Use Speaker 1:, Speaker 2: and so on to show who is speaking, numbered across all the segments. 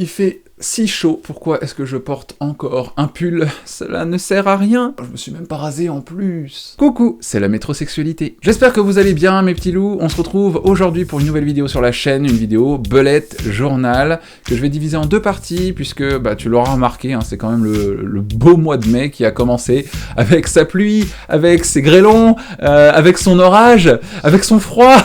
Speaker 1: Il fait si chaud, pourquoi est-ce que je porte encore un pull? Cela ne sert à rien. Je me suis même pas rasé en plus. Coucou, c'est la métrosexualité. J'espère que vous allez bien mes petits loups. On se retrouve aujourd'hui pour une nouvelle vidéo sur la chaîne, une vidéo Bullet Journal, que je vais diviser en deux parties, puisque tu l'auras remarqué, hein, c'est quand même le beau mois de mai qui a commencé, avec sa pluie, avec ses grêlons, avec son orage, avec son froid.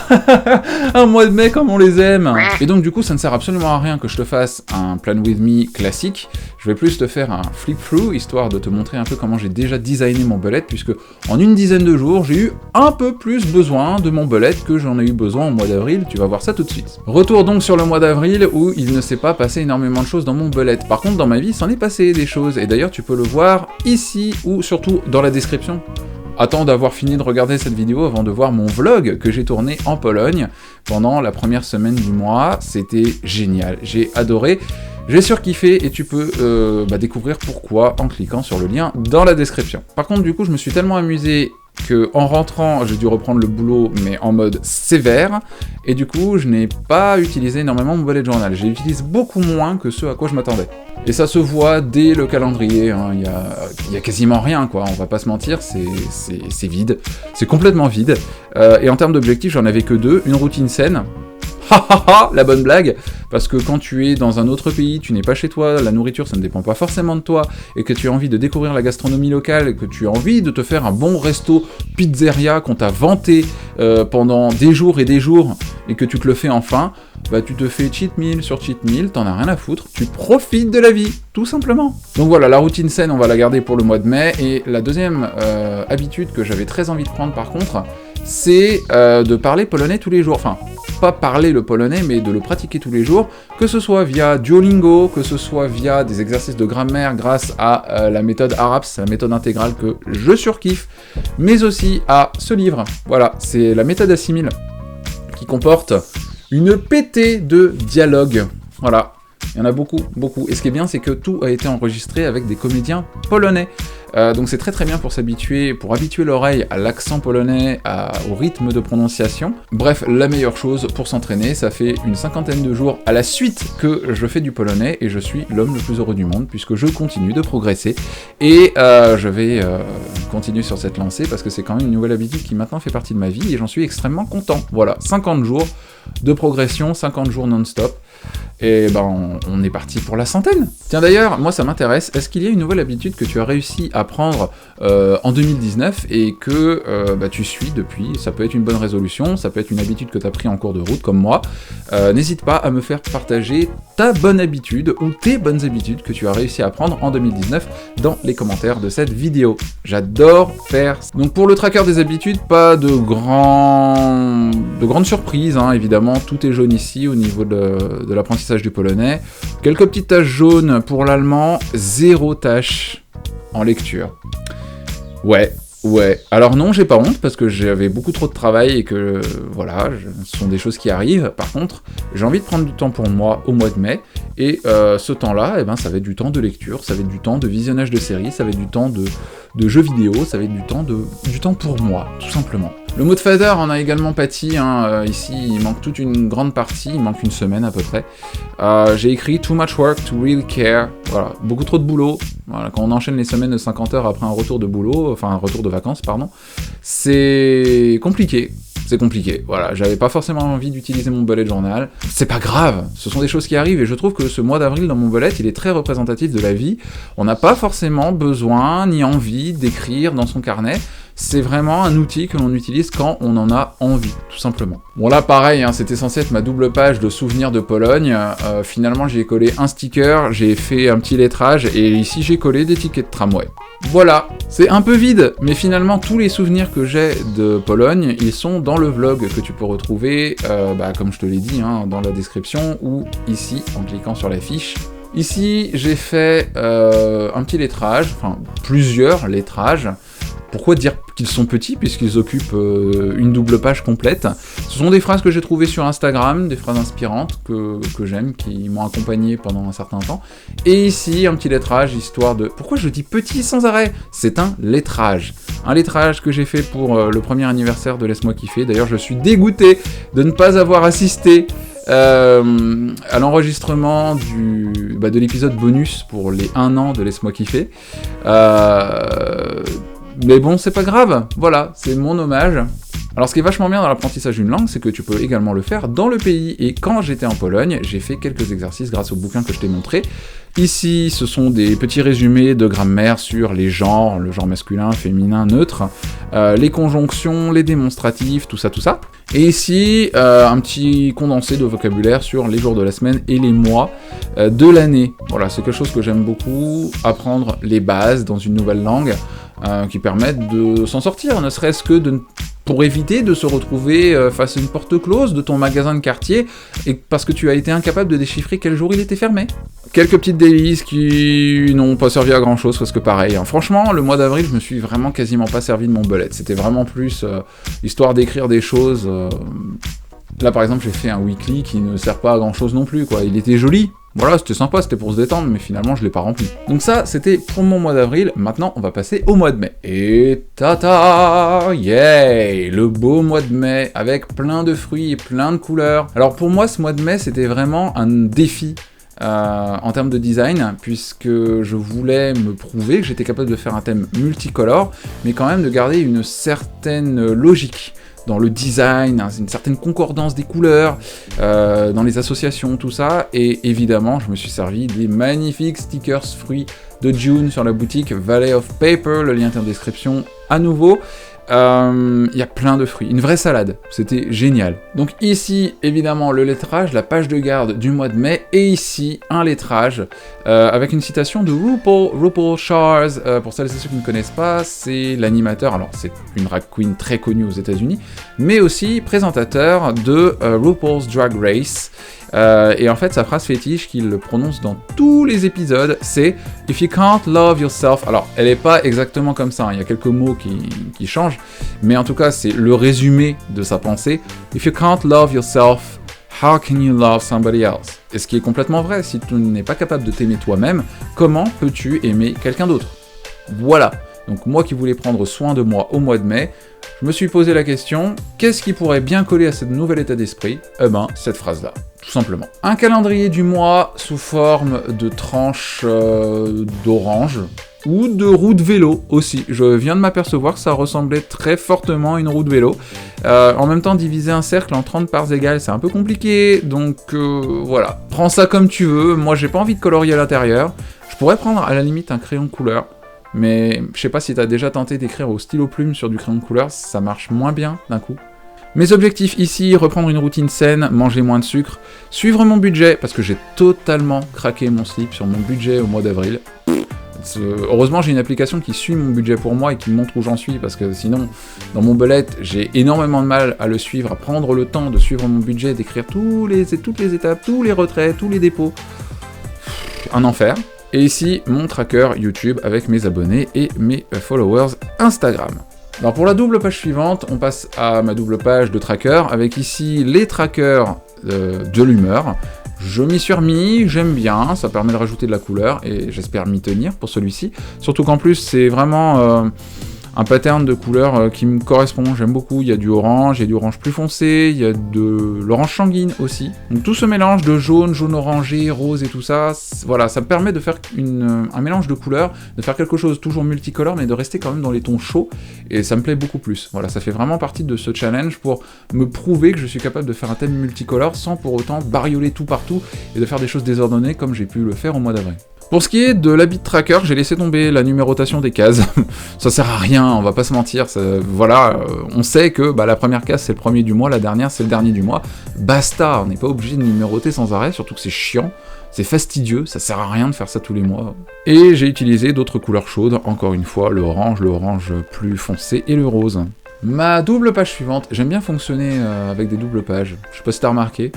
Speaker 1: Un mois de mai comme on les aime. Et donc du coup ça ne sert absolument à rien que je te fasse un Plan With Me classique, je vais plus te faire un flip-through, histoire de te montrer un peu comment j'ai déjà designé mon bullet, puisque en une dizaine de jours, j'ai eu un peu plus besoin de mon bullet que j'en ai eu besoin au mois d'avril, tu vas voir ça tout de suite. Retour donc sur le mois d'avril, où il ne s'est pas passé énormément de choses dans mon bullet. Par contre, dans ma vie, il s'en est passé des choses, et d'ailleurs tu peux le voir ici, ou surtout dans la description. Attends d'avoir fini de regarder cette vidéo avant de voir mon vlog que j'ai tourné en Pologne pendant la première semaine du mois. C'était génial, j'ai adoré. J'ai surkiffé et tu peux découvrir pourquoi en cliquant sur le lien dans la description. Par contre, du coup, je me suis tellement amusé que en rentrant, j'ai dû reprendre le boulot, mais en mode sévère, et du coup, je n'ai pas utilisé énormément mon bullet journal. J'utilise beaucoup moins que ce à quoi je m'attendais. Et ça se voit dès le calendrier, hein. Il y a quasiment rien, quoi, on va pas se mentir, c'est vide, c'est complètement vide. Et en termes d'objectifs, j'en avais que deux, une routine saine, la bonne blague, parce que quand tu es dans un autre pays, tu n'es pas chez toi, la nourriture ça ne dépend pas forcément de toi, et que tu as envie de découvrir la gastronomie locale, et que tu as envie de te faire un bon resto pizzeria qu'on t'a vanté pendant des jours et des jours, et que tu te le fais enfin, tu te fais cheat meal sur cheat meal, t'en as rien à foutre, tu profites de la vie, tout simplement. Donc voilà, la routine saine, on va la garder pour le mois de mai, et la deuxième habitude que j'avais très envie de prendre par contre, c'est de parler polonais tous les jours, enfin, pas parler le polonais, mais de le pratiquer tous les jours, que ce soit via Duolingo, que ce soit via des exercices de grammaire grâce à la méthode ARAPS, la méthode intégrale que je surkiffe, mais aussi à ce livre. Voilà, c'est la méthode Assimil, qui comporte une pétée de dialogues. Voilà, il y en a beaucoup, beaucoup. Et ce qui est bien, c'est que tout a été enregistré avec des comédiens polonais. Donc c'est très très bien pour s'habituer, pour habituer l'oreille à l'accent polonais, au rythme de prononciation. Bref, la meilleure chose pour s'entraîner, ça fait une 50aine de jours à la suite que je fais du polonais, et je suis l'homme le plus heureux du monde, puisque je continue de progresser, et je vais continuer sur cette lancée, parce que c'est quand même une nouvelle habitude qui maintenant fait partie de ma vie, et j'en suis extrêmement content. Voilà, 50 jours de progression, 50 jours non-stop, et on est parti pour la 100aine. Tiens d'ailleurs, moi ça m'intéresse, est-ce qu'il y a une nouvelle habitude que tu as réussi à prendre en 2019 et que tu suis depuis? Ça peut être une bonne résolution, ça peut être une habitude que tu as pris en cours de route comme moi. N'hésite pas à me faire partager ta bonne habitude ou tes bonnes habitudes que tu as réussi à prendre en 2019 dans les commentaires de cette vidéo. J'adore faire ça. Donc pour le tracker des habitudes, pas de grandes surprises, hein, évidemment, tout est jaune ici au niveau de l'apprentissage du polonais. Quelques petites taches jaunes pour l'allemand, 0 tache en lecture. Ouais. Alors non, j'ai pas honte, parce que j'avais beaucoup trop de travail et que, voilà, ce sont des choses qui arrivent. Par contre, j'ai envie de prendre du temps pour moi au mois de mai, et ce temps-là, ça va être du temps de lecture, ça va être du temps de visionnage de séries, ça va être du temps de jeux vidéo, ça va être du temps pour moi, tout simplement. Le mot de fader en a également pâti, hein, ici il manque toute une grande partie, il manque une semaine à peu près. J'ai écrit too much work to really care, voilà, beaucoup trop de boulot. Voilà, quand on enchaîne les semaines de 50 heures après un retour de boulot, enfin un retour de vacances, pardon, c'est compliqué. C'est compliqué, voilà, j'avais pas forcément envie d'utiliser mon bullet journal, c'est pas grave, ce sont des choses qui arrivent, et je trouve que ce mois d'avril dans mon bullet, il est très représentatif de la vie. On n'a pas forcément besoin ni envie d'écrire dans son carnet, c'est vraiment un outil que l'on utilise quand on en a envie, tout simplement. Bon là pareil, hein, c'était censé être ma double page de souvenirs de Pologne, finalement j'y ai collé un sticker, j'ai fait un petit lettrage, et ici j'ai collé des tickets de tramway. Voilà, c'est un peu vide, mais finalement tous les souvenirs que j'ai de Pologne, ils sont dans le vlog que tu peux retrouver, comme je te l'ai dit, hein, dans la description, ou ici, en cliquant sur la fiche. Ici, j'ai fait un petit lettrage, enfin plusieurs lettrages. Pourquoi dire qu'ils sont petits, puisqu'ils occupent une double page complète? Ce sont des phrases que j'ai trouvées sur Instagram, des phrases inspirantes que j'aime, qui m'ont accompagné pendant un certain temps. Et ici, un petit lettrage, histoire de... Pourquoi je dis petit sans arrêt? C'est un lettrage. Un lettrage que j'ai fait pour le premier anniversaire de Laisse-moi kiffer. D'ailleurs, je suis dégoûté de ne pas avoir assisté à l'enregistrement de l'épisode bonus pour les 1 an de Laisse-moi kiffer. Mais bon, c'est pas grave, voilà, c'est mon hommage. Alors ce qui est vachement bien dans l'apprentissage d'une langue, c'est que tu peux également le faire dans le pays. Et quand j'étais en Pologne, j'ai fait quelques exercices grâce au bouquin que je t'ai montré. Ici, ce sont des petits résumés de grammaire sur les genres, le genre masculin, féminin, neutre, les conjonctions, les démonstratifs, tout ça. Et ici, un petit condensé de vocabulaire sur les jours de la semaine et les mois de l'année. Voilà, c'est quelque chose que j'aime beaucoup, apprendre les bases dans une nouvelle langue, qui permettent de s'en sortir, ne serait-ce que pour éviter de se retrouver face à une porte close de ton magasin de quartier, et parce que tu as été incapable de déchiffrer quel jour il était fermé. Quelques petites délices qui n'ont pas servi à grand chose, parce que pareil, hein. Franchement, le mois d'avril, je me suis vraiment quasiment pas servi de mon bullet. C'était vraiment plus histoire d'écrire des choses. Là, par exemple, j'ai fait un weekly qui ne sert pas à grand chose non plus, quoi. Il était joli. Voilà, c'était sympa, c'était pour se détendre, mais finalement, je l'ai pas rempli. Donc ça, c'était pour mon mois d'avril. Maintenant, on va passer au mois de mai. Et tata, yay, le beau mois de mai, avec plein de fruits et plein de couleurs. Alors pour moi, ce mois de mai, c'était vraiment un défi en termes de design, puisque je voulais me prouver que j'étais capable de faire un thème multicolore, mais quand même de garder une certaine logique dans le design, une certaine concordance des couleurs, dans les associations, tout ça, et évidemment, je me suis servi des magnifiques stickers fruits de June sur la boutique Valley of Paper, le lien est en description à nouveau. Il y a plein de fruits, une vraie salade, c'était génial. Donc ici, évidemment, le lettrage, la page de garde du mois de mai, et ici, un lettrage avec une citation de RuPaul Charles. Pour celles et ceux qui ne connaissent pas, c'est l'animateur, alors c'est une drag queen très connue aux États-Unis, mais aussi présentateur de RuPaul's Drag Race. Et en fait, sa phrase fétiche qu'il prononce dans tous les épisodes, c'est « If you can't love yourself », alors elle n'est pas exactement comme ça, hein, il y a quelques mots qui changent, mais en tout cas, c'est le résumé de sa pensée. « If you can't love yourself, how can you love somebody else ?» Et ce qui est complètement vrai, si tu n'es pas capable de t'aimer toi-même, comment peux-tu aimer quelqu'un d'autre? Voilà. Donc moi qui voulais prendre soin de moi au mois de mai, je me suis posé la question, qu'est-ce qui pourrait bien coller à ce nouvel état d'esprit? Eh ben, cette phrase-là, tout simplement. Un calendrier du mois sous forme de tranches d'orange, ou de roue de vélo aussi. Je viens de m'apercevoir que ça ressemblait très fortement à une roue de vélo. En même temps, diviser un cercle en 30 parts égales, c'est un peu compliqué, donc voilà. Prends ça comme tu veux, moi j'ai pas envie de colorier à l'intérieur. Je pourrais prendre à la limite un crayon de couleur, mais je sais pas si t'as déjà tenté d'écrire au stylo plume sur du crayon de couleur, ça marche moins bien d'un coup. Mes objectifs ici, reprendre une routine saine, manger moins de sucre, suivre mon budget, parce que j'ai totalement craqué mon slip sur mon budget au mois d'avril. Heureusement, j'ai une application qui suit mon budget pour moi et qui me montre où j'en suis, parce que sinon, dans mon bullet, j'ai énormément de mal à le suivre, à prendre le temps de suivre mon budget, d'écrire toutes les étapes, tous les retraits, tous les dépôts. Un enfer. Et ici, mon tracker YouTube avec mes abonnés et mes followers Instagram. Alors pour la double page suivante, on passe à ma double page de tracker, avec ici les trackers de l'humeur. Je m'y suis remis, j'aime bien, ça permet de rajouter de la couleur, et j'espère m'y tenir pour celui-ci. Surtout qu'en plus, c'est vraiment un pattern de couleurs qui me correspond, j'aime beaucoup. Il y a du orange, il y a du orange plus foncé, il y a de l'orange sanguine aussi. Donc tout ce mélange de jaune, jaune orangé, rose et tout ça, voilà, ça me permet de faire un mélange de couleurs, de faire quelque chose toujours multicolore, mais de rester quand même dans les tons chauds, et ça me plaît beaucoup plus. Voilà, ça fait vraiment partie de ce challenge pour me prouver que je suis capable de faire un thème multicolore sans pour autant barioler tout partout, et de faire des choses désordonnées comme j'ai pu le faire au mois d'avril. Pour ce qui est de l'habit de tracker, j'ai laissé tomber la numérotation des cases. Ça sert à rien, on va pas se mentir. Voilà, on sait que la première case c'est le premier du mois, la dernière c'est le dernier du mois. Basta, on n'est pas obligé de numéroter sans arrêt, surtout que c'est chiant, c'est fastidieux, ça sert à rien de faire ça tous les mois. Et j'ai utilisé d'autres couleurs chaudes, encore une fois, le orange plus foncé et le rose. Ma double page suivante, j'aime bien fonctionner avec des doubles pages, je sais pas si t'as remarqué.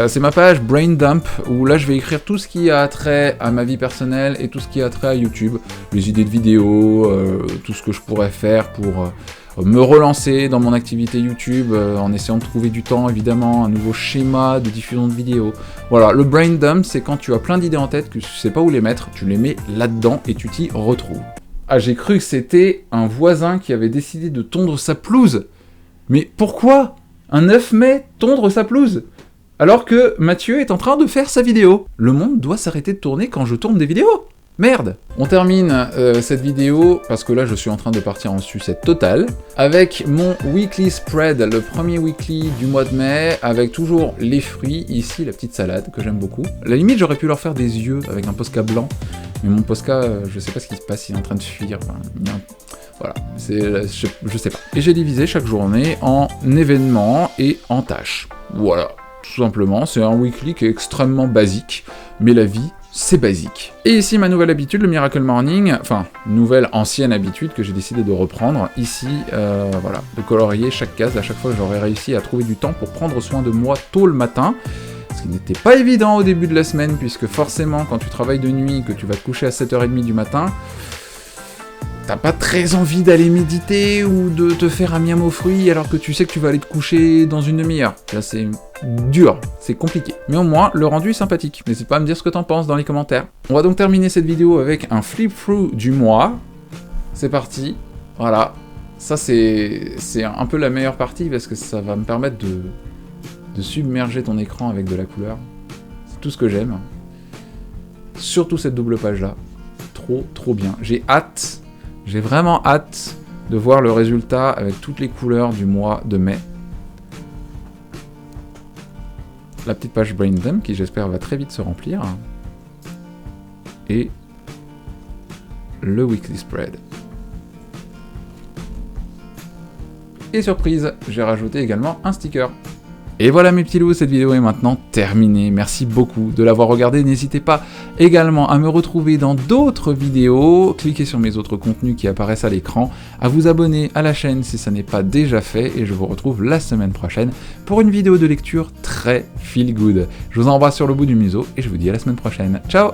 Speaker 1: C'est ma page Brain Dump, où là je vais écrire tout ce qui a trait à ma vie personnelle et tout ce qui a trait à YouTube. Les idées de vidéos, tout ce que je pourrais faire pour me relancer dans mon activité YouTube, en essayant de trouver du temps évidemment, un nouveau schéma de diffusion de vidéos. Voilà, le Brain Dump, c'est quand tu as plein d'idées en tête, que tu sais pas où les mettre, tu les mets là-dedans et tu t'y retrouves. Ah, j'ai cru que c'était un voisin qui avait décidé de tondre sa pelouse. Mais pourquoi? Un 9 mai, tondre sa pelouse? Alors que Mathieu est en train de faire sa vidéo. Le monde doit s'arrêter de tourner quand je tourne des vidéos. Merde! On termine cette vidéo, parce que là je suis en train de partir en sucette totale, avec mon weekly spread, le premier weekly du mois de mai, avec toujours les fruits, ici la petite salade que j'aime beaucoup. À la limite j'aurais pu leur faire des yeux avec un Posca blanc, mais mon Posca, je sais pas ce qui se passe, il est en train de fuir, enfin, voilà, je sais pas. Et j'ai divisé chaque journée en événements et en tâches. Voilà, tout simplement, c'est un weekly qui est extrêmement basique, mais la vie, c'est basique. Et ici, ma nouvelle habitude, le Miracle Morning, enfin, nouvelle ancienne habitude que j'ai décidé de reprendre, ici, voilà, de colorier chaque case à chaque fois que j'aurais réussi à trouver du temps pour prendre soin de moi tôt le matin, ce qui n'était pas évident au début de la semaine, puisque forcément, quand tu travailles de nuit, que tu vas te coucher à 7h30 du matin, t'as pas très envie d'aller méditer ou de te faire un miam aux fruits alors que tu sais que tu vas aller te coucher dans une demi-heure. Là, c'est dur, c'est compliqué. Mais au moins, le rendu est sympathique. N'hésite pas à me dire ce que t'en penses dans les commentaires. On va donc terminer cette vidéo avec un flip-through du mois. C'est parti. Voilà. Ça, c'est un peu la meilleure partie parce que ça va me permettre de submerger ton écran avec de la couleur. C'est tout ce que j'aime. Surtout cette double page-là. Trop bien. J'ai vraiment hâte de voir le résultat avec toutes les couleurs du mois de mai. La petite page Braindom qui j'espère va très vite se remplir. Et le weekly spread. Et surprise, j'ai rajouté également un sticker. Et voilà mes petits loups, cette vidéo est maintenant terminée. Merci beaucoup de l'avoir regardée. N'hésitez pas également à me retrouver dans d'autres vidéos. Cliquez sur mes autres contenus qui apparaissent à l'écran. À vous abonner à la chaîne si ça n'est pas déjà fait. Et je vous retrouve la semaine prochaine pour une vidéo de lecture très feel good. Je vous embrasse sur le bout du museau et je vous dis à la semaine prochaine. Ciao!